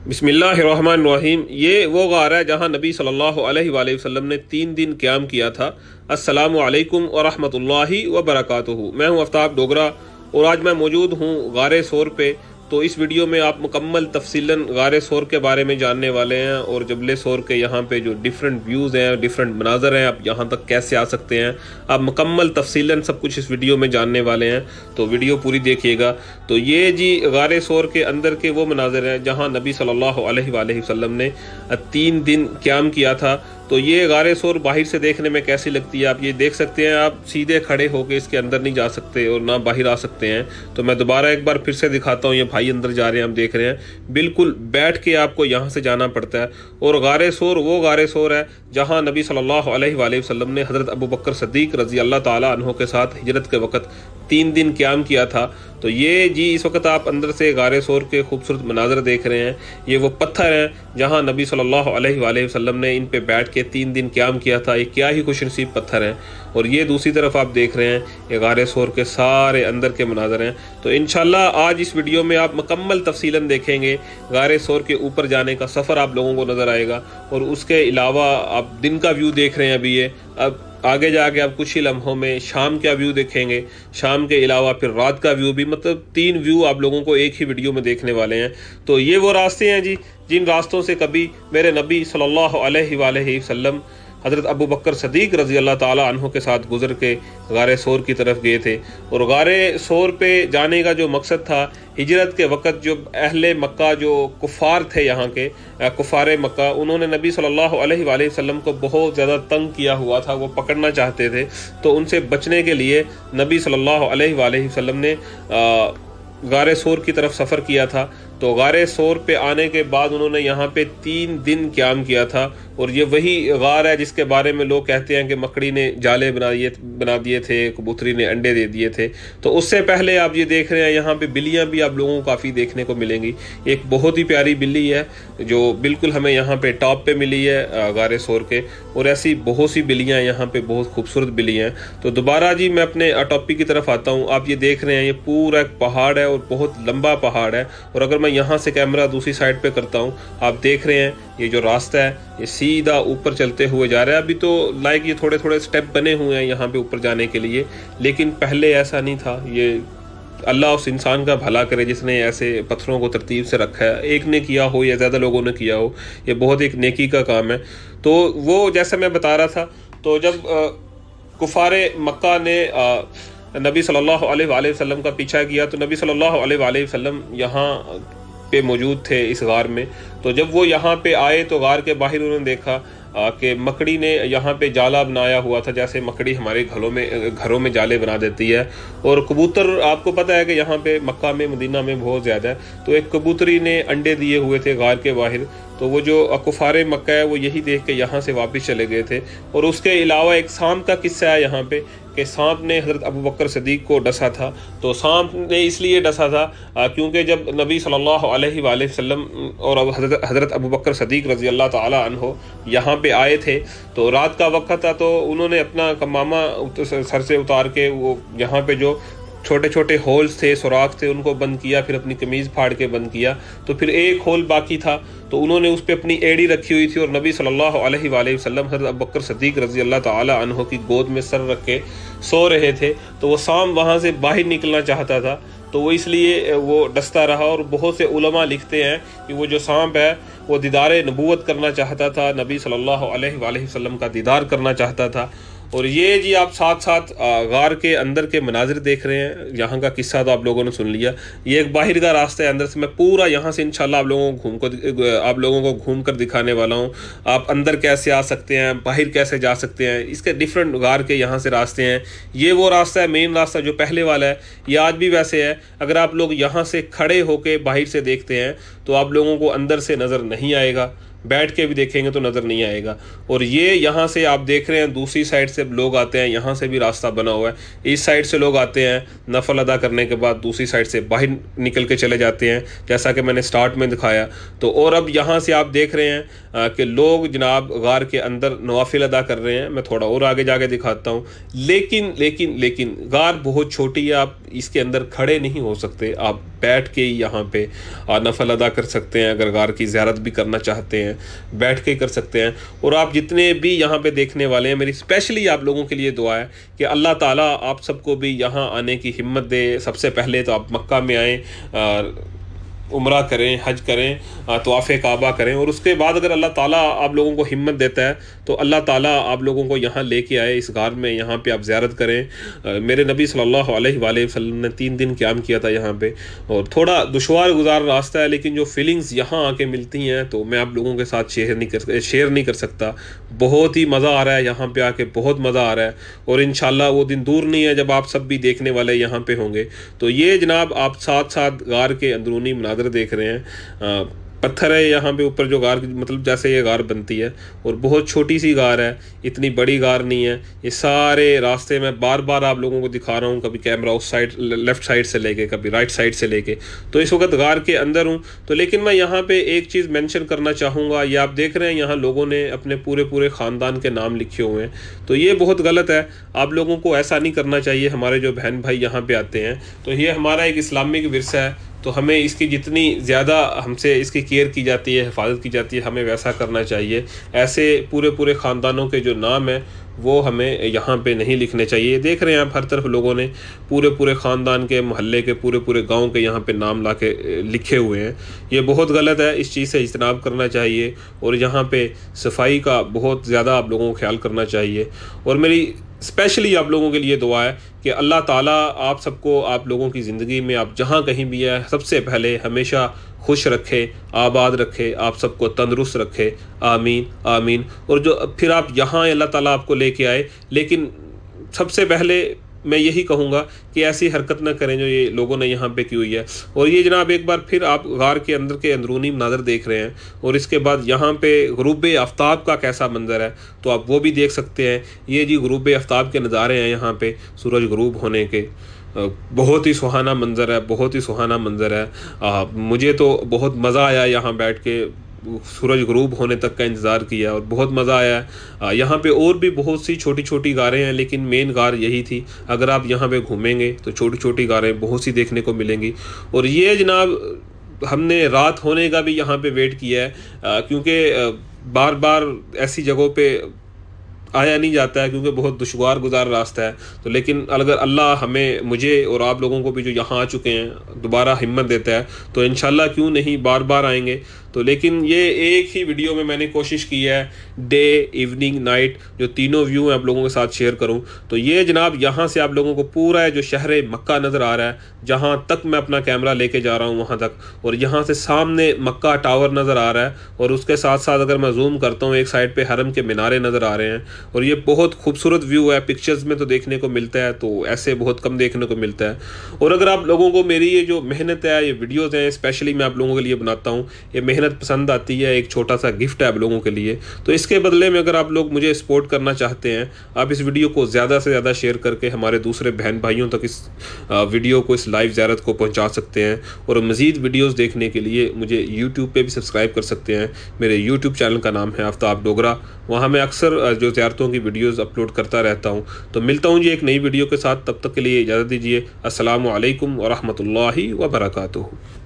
बिस्मिल्लाहिर्रहमानिर्रहीम। ये वो गार है जहाँ नबी सल्लल्लाहु अलैहि वसल्लम ने 3 दिन क़याम किया था। अस्सलामु अलैकुम व रहमतुल्लाहि व बरकातुहू। मैं हूँ आफ्ताब डोगरा और आज मैं मौजूद हूँ गारे सोर पे। तो इस वीडियो में आप मुकम्मल तफसीलन गारे सोर के बारे में जानने वाले हैं और जबले सोर के यहाँ पे जो डिफरेंट व्यूज़ हैं, डिफरेंट मनाजर हैं, आप यहाँ तक कैसे आ सकते हैं, आप मुकम्मल तफसीलन सब कुछ इस वीडियो में जानने वाले हैं। तो वीडियो पूरी देखिएगा। तो ये जी गारे सोर के अंदर के वो मनाजर हैं जहाँ नबी सल्लल्लाहु अलैहि वसल्लम ने 3 दिन क़याम किया था। तो ये गारे सोर बाहर से देखने में कैसी लगती है आप ये देख सकते हैं। आप सीधे खड़े होकर इसके अंदर नहीं जा सकते और ना बाहर आ सकते हैं। तो मैं दोबारा एक बार फिर से दिखाता हूँ। ये भाई अंदर जा रहे हैं, आप देख रहे हैं। बिल्कुल बैठ के आपको यहाँ से जाना पड़ता है। और गारे सोर वो गारे सोर है जहाँ नबी सल्लल्लाहु अलैहि वसल्लम ने हज़रत अबू बकर सिद्दीक़ रज़ी अल्लाह ताला अन्हो के साथ हिजरत के वक़्त 3 दिन क़याम किया था। तो ये जी इस वक्त आप अंदर से गारे सोर के खूबसूरत मनाजर देख रहे हैं। ये वो पत्थर हैं जहाँ नबी सल्लल्लाहु अलैहि वसल्लम ने इन पे बैठ के 3 दिन क़याम किया था। ये क्या ही खुशनसीब पत्थर हैं। और ये दूसरी तरफ आप देख रहे हैं, ये गारे सोर के सारे अंदर के मनाजर हैं। तो इंशाल्लाह आज इस वीडियो में आप मुकम्मल तफसीलन देखेंगे। गारे सोर के ऊपर जाने का सफ़र आप लोगों को नज़र आएगा। और उसके अलावा आप दिन का व्यू देख रहे हैं अभी। ये अब आगे जाके आप कुछ ही लम्हों में शाम का व्यू देखेंगे। शाम के अलावा फिर रात का व्यू भी, मतलब 3 व्यू आप लोगों को एक ही वीडियो में देखने वाले हैं। तो ये वो रास्ते हैं जी जिन रास्तों से कभी मेरे नबी सल्लल्लाहु अलैहि वसल्लम हज़रत अबू बकर सिद्दीक़ रज़ी अल्लाह ताला अन्हो के साथ गुज़र के गारे सोर की तरफ गए थे। और गारे सोर पे जाने का जो मकसद था, हिजरत के वक़्त जो अहले मक्का जो कुफ़ार थे, यहाँ के कुफ़ार मक्का, उन्होंने नबी सल्लल्लाहु अलैहि वसल्लम को बहुत ज़्यादा तंग किया हुआ था। वो पकड़ना चाहते थे। तो उनसे बचने के लिए नबी सल्लल्लाहु अलैहि वसल्लम ने गारे सोर की तरफ सफ़र किया था। तो गारे सोर पे आने के बाद उन्होंने यहाँ पे 3 दिन क़याम किया था। और ये वही गार है जिसके बारे में लोग कहते हैं कि मकड़ी ने जाले बना दिए थे, कबूतरी ने अंडे दे दिए थे। तो उससे पहले आप ये देख रहे हैं, यहाँ पे बिल्लियाँ भी आप लोगों को काफ़ी देखने को मिलेंगी। एक बहुत ही प्यारी बिल्ली है जो बिल्कुल हमें यहाँ पे टॉप पे मिली है गारे सोर के। और ऐसी बहुत सी बिल्लियाँ यहाँ पे, बहुत खूबसूरत बिल्लियाँ हैं। तो दोबारा जी मैं अपने टॉपिक की तरफ आता हूँ। आप ये देख रहे हैं, ये पूरा एक पहाड़ है और बहुत लंबा पहाड़ है। और अगर मैं यहाँ से कैमरा दूसरी साइड पे करता हूँ, आप देख रहे हैं ये जो रास्ता है ये सीधा ऊपर चलते हुए जा रहा है। अभी तो लाइक ये थोड़े थोड़े स्टेप बने हुए हैं यहाँ पे ऊपर जाने के लिए, लेकिन पहले ऐसा नहीं था। ये अल्लाह उस इंसान का भला करे जिसने ऐसे पत्थरों को तरतीब से रखा है। एक ने किया हो या ज़्यादा लोगों ने किया हो, ये बहुत एक नेकी का काम है। तो वो जैसा मैं बता रहा था, तो जब कुफारे मक्का ने नबी सल्लल्लाहु अलैहि वसल्लम का पीछा किया तो नबी सल्लल्लाहु अलैहि वसल्लम यहाँ पे मौजूद थे इस गार में। तो जब वो यहाँ पे आए तो गार के बाहर उन्होंने देखा कि मकड़ी ने यहाँ पे जाला बनाया हुआ था, जैसे मकड़ी हमारे घरों में जाले बना देती है। और कबूतर, आपको पता है कि यहाँ पे मक्का में, मदीना में बहुत ज़्यादा है। तो एक कबूतरी ने अंडे दिए हुए थे गार के बाहर। तो वो जो कुफारे मक्का है वो यही देख के यहाँ से वापस चले गए थे। और उसके अलावा एक सांप का किस्सा है यहाँ पे कि सांप ने हज़रत अबू बकर सिद्दीक़ को डसा था। तो सांप ने इसलिए डसा था क्योंकि जब नबी सल्लल्लाहु अलैहि वसल्लम और हज़रत अबू बकर सिद्दीक़ रज़ी अल्लाह ताला अन्हो यहाँ पे आए थे तो रात का वक्त था। तो उन्होंने अपना कमामा सर से उतार के वो यहाँ पे जो छोटे छोटे होल्स थे, सुराख थे, उनको बंद किया। फिर अपनी कमीज़ फाड़ के बंद किया। तो फिर एक होल बाकी था तो उन्होंने उस पर अपनी एड़ी रखी हुई थी और नबी सल्लल्लाहु अलैहि वसल्लम हज़रत अबू बकर सिद्दीक़ रज़ी अल्लाह ताला अन्हो की गोद में सर रख के सो रहे थे। तो वो सांप वहाँ से बाहर निकलना चाहता था, तो वो इसलिए वो डसता रहा। और बहुत से उलमा लिखते हैं कि वो जो सांप है वो दीदार नबूवत करना चाहता था, नबी सल्लल्लाहु अलैहि वसल्लम का दीदार करना चाहता था। और ये जी आप साथ साथ गार के अंदर के मनाजिर देख रहे हैं। यहाँ का किस्सा तो आप लोगों ने सुन लिया। ये एक बाहर का रास्ता है, अंदर से मैं पूरा यहाँ से इंशाल्लाह आप लोगों को घूम कर दिखाने वाला हूँ। आप अंदर कैसे आ सकते हैं, बाहर कैसे जा सकते हैं, इसके डिफरेंट गार के यहाँ से रास्ते हैं। ये वो रास्ता है, मेन रास्ता जो पहले वाला है, ये आज भी वैसे है। अगर आप लोग यहाँ से खड़े होकर बाहर से देखते हैं तो आप लोगों को अंदर से नज़र नहीं आएगा, बैठ के भी देखेंगे तो नज़र नहीं आएगा। और ये यहाँ से आप देख रहे हैं, दूसरी साइड से लोग आते हैं, यहाँ से भी रास्ता बना हुआ है। इस साइड से लोग आते हैं, नफल अदा करने के बाद दूसरी साइड से बाहर निकल के चले जाते हैं, जैसा कि मैंने स्टार्ट में दिखाया। तो और अब यहाँ से आप देख रहे हैं कि लोग जनाब गार के अंदर नवाफिल अदा कर रहे हैं। मैं थोड़ा और आगे जाके दिखाता हूँ। लेकिन गार बहुत छोटी है। आप इसके अंदर खड़े नहीं हो सकते, आप बैठ के ही यहाँ पे नफल अदा कर सकते हैं। अगर गार की ज़ियारत भी करना चाहते हैं बैठ के ही कर सकते हैं। और आप जितने भी यहाँ पे देखने वाले हैं, मेरी स्पेशली आप लोगों के लिए दुआ है कि अल्लाह ताला आप सबको भी यहाँ आने की हिम्मत दे। सबसे पहले तो आप मक्का में आएँ, उम्रा करें, हज करें, तवाफ़े काबा करें, और उसके बाद अगर अल्लाह ताला आप लोगों को हिम्मत देता है तो अल्लाह ताला आप लोगों को यहाँ लेके आए इस गार में, यहाँ पे आप ज़ियारत करें। मेरे नबी सल्लल्लाहु अलैहि वसल्लम ने 3 दिन क़याम किया था यहाँ पे, और थोड़ा दुश्वार गुजार रास्ता है, लेकिन जो फीलिंग्स यहाँ आके मिलती हैं तो मैं आप लोगों के साथ शेयर नहीं कर सकता। बहुत ही मज़ा आ रहा है यहाँ पे आके, बहुत मज़ा आ रहा है, और इंशाल्लाह वो दिन दूर नहीं है जब आप सब भी देखने वाले यहाँ पे होंगे। तो ये जनाब आप साथ साथ गार के अंदरूनी मनाज़िर देख रहे हैं। पत्थर है यहाँ पे ऊपर जो गार, मतलब जैसे ये गार बनती है, और बहुत छोटी सी गार है, इतनी बड़ी गार नहीं है। ये सारे रास्ते मैं बार बार आप लोगों को दिखा रहा हूँ, कभी कैमरा उस साइड लेफ़्ट साइड से लेके, कभी राइट साइड से लेके। तो इस वक्त गार के अंदर हूँ। तो लेकिन मैं यहाँ पे एक चीज़ मेंशन करना चाहूँगा, ये आप देख रहे हैं यहाँ लोगों ने अपने पूरे ख़ानदान के नाम लिखे हुए हैं। तो ये बहुत गलत है, आप लोगों को ऐसा नहीं करना चाहिए। हमारे जो बहन भाई यहाँ पर आते हैं, तो ये हमारा एक इस्लामिक विरसा है, तो हमें इसकी जितनी ज़्यादा हमसे इसकी केयर की जाती है, हिफाजत की जाती है, हमें वैसा करना चाहिए। ऐसे पूरे ख़ानदानों के जो नाम हैं वो हमें यहाँ पे नहीं लिखने चाहिए। देख रहे हैं आप हर तरफ लोगों ने पूरे ख़ानदान के, मोहल्ले के, पूरे गांव के यहाँ पे नाम ला के लिखे हुए हैं। ये बहुत गलत है, इस चीज़ से इज्तनाब करना चाहिए, और यहाँ पे सफाई का बहुत ज़्यादा आप लोगों को ख्याल करना चाहिए। और मेरी स्पेशली आप लोगों के लिए दुआ है कि अल्लाह ताला आप सबको, आप लोगों की ज़िंदगी में आप जहाँ कहीं भी है, सबसे पहले हमेशा खुश रखे, आबाद रखे, आप सबको तंदुरुस्त रखे। आमीन आमीन। और जो फिर आप यहाँ अल्लाह ताला आपको लेके आए, लेकिन सबसे पहले मैं यही कहूँगा कि ऐसी हरकत ना करें जो ये लोगों ने यहाँ पे की हुई है। और ये जनाब एक बार फिर आप गार के अंदर के अंदरूनी मनाज़र देख रहे हैं, और इसके बाद यहाँ पे ग़ुरूब आफ्ताब का कैसा मंज़र है तो आप वो भी देख सकते हैं। ये जी ग़ुरूब आफ्ताब के नज़ारे हैं यहाँ पे सूरज ग़ुरूब होने के। बहुत ही सुहाना मंज़र है, बहुत ही सुहाना मंज़र है। मुझे तो बहुत मज़ा आया यहाँ बैठ के, सूरज ग़ुरूब होने तक का इंतज़ार किया और बहुत मज़ा आया। यहाँ पे और भी बहुत सी छोटी छोटी गारें हैं, लेकिन मेन गार यही थी। अगर आप यहाँ पे घूमेंगे तो छोटी छोटी गारें बहुत सी देखने को मिलेंगी। और ये जनाब हमने रात होने का भी यहाँ पे वेट किया है, क्योंकि बार बार ऐसी जगहों पे आया नहीं जाता है, क्योंकि बहुत दुश्वार गुजार रास्ता है। तो लेकिन अगर अल्लाह हमें, मुझे और आप लोगों को भी जो यहाँ आ चुके हैं दोबारा हिम्मत देता है तो इंशाल्लाह क्यों नहीं बार बार आएंगे। तो लेकिन ये एक ही वीडियो में मैंने कोशिश की है डे, इवनिंग, नाइट जो तीनों व्यू हैं आप लोगों के साथ शेयर करूं। तो ये जनाब यहाँ से आप लोगों को पूरा जो शहर मक्का नज़र आ रहा है, जहाँ तक मैं अपना कैमरा लेके जा रहा हूँ वहाँ तक, और यहाँ से सामने मक्का टावर नज़र आ रहा है, और उसके साथ साथ अगर मैं जूम करता हूँ एक साइड पे हरम के मीनारे नज़र आ रहे हैं। और ये बहुत खूबसूरत व्यू है, पिक्चर्स में तो देखने को मिलता है, तो ऐसे बहुत कम देखने को मिलता है। और अगर आप लोगों को मेरी ये जो मेहनत है, ये वीडियोज़ हैं स्पेशली मैं आप लोगों के लिए बनाता हूँ, ये मेहनत पसंद आती है, एक छोटा सा गिफ्ट है आप लोगों के लिए। तो इसके बदले में अगर आप लोग मुझे सपोर्ट करना चाहते हैं, आप इस वीडियो को ज़्यादा से ज़्यादा शेयर करके हमारे दूसरे बहन भाइयों तक इस वीडियो को, इस लाइव ज़ियारत को पहुंचा सकते हैं। और मज़ीद वीडियोस देखने के लिए मुझे यूट्यूब पे भी सब्सक्राइब कर सकते हैं। मेरे यूट्यूब चैनल का नाम है आफ्ताब डोगरा, वहाँ मैं अक्सर जो ज़ियारतों की वीडियोज़ अपलोड करता रहता हूँ। तो मिलता हूँ जी एक नई वीडियो के साथ, तब तक के लिए इजाज़त दीजिए। अस्सलामु अलैकुम व रहमतुल्लाहि व बरकातुहू।